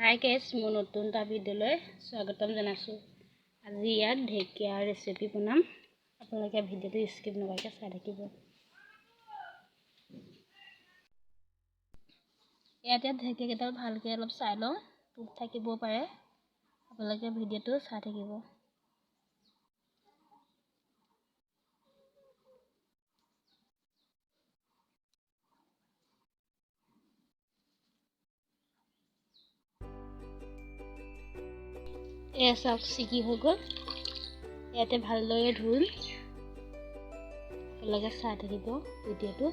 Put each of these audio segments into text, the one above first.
Hi guys, মোৰ নতুন এটা ভিডিঅ'লৈ স্বাগতম জনাইছোঁ। আজি ইয়াত ঢেকীয়া ৰেচিপি বনাম। আপোনালোকে ভিডিঅ'টো স্কিপ নকৰাকৈ চাই থাকিব। ইয়াত ঢেকীয়াকেইডাল ভালকৈ অলপ চাই লওঁ, পোক থাকিবও পাৰে। আপোনালোকে ভিডিঅ'টো চাই থাকিব। এয়া চাওক, চিকি হৈ গ'ল। ইয়াতে ভালদৰে ধুই আপোনালোকে চাই থাকিব ভিডিঅ'টো।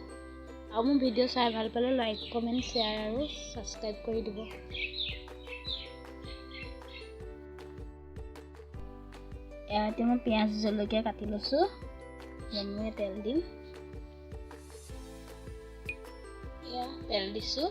আৰু মোৰ ভিডিঅ' চাই ভাল পালে লাইক, কমেণ্ট, শ্বেয়াৰ আৰু ছাবস্ক্ৰাইব কৰি দিব। ইয়াতে মই পিঁয়াজ জলকীয়া কাটি লৈছোঁ। মই তেল দিম। এয়া তেল দিছোঁ।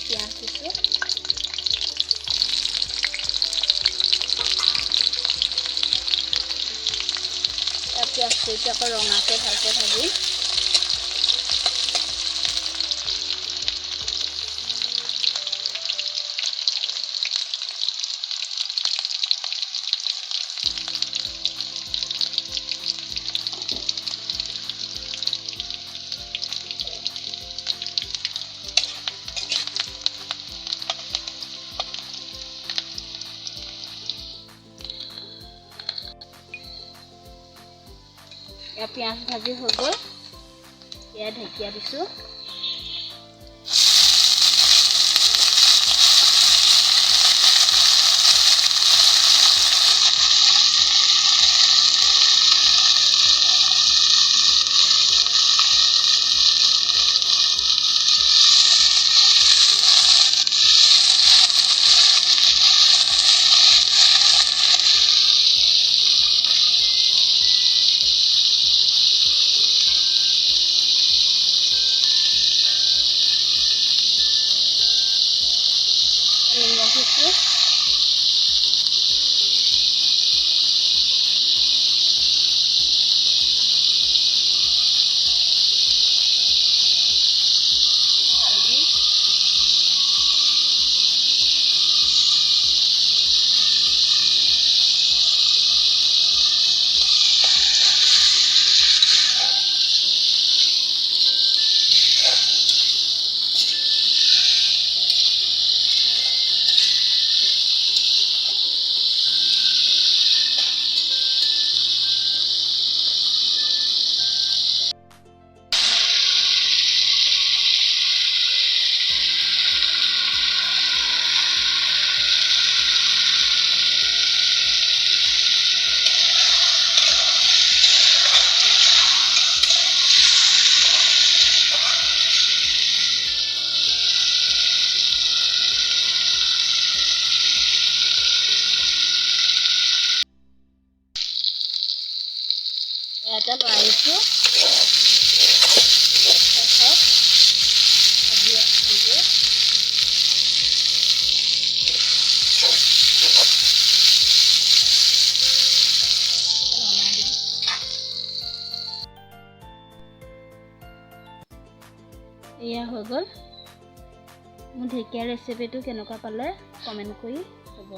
পিঁয়াজ দিছোঁ। পিঁয়াজটো এতিয়া আকৌ ৰঙাকৈ ভালকৈ ভাজি পিঁয়াজ ভাজি হৈ গ'ল। এয়া ঢেকীয়া দিছোঁ। এটা লৰাইছোঁ। এয়া হৈ গ'ল। মোৰ ঢেকীয়া ৰেচিপিটো কেনেকুৱা পালে কমেণ্ট কৰি ক'ব।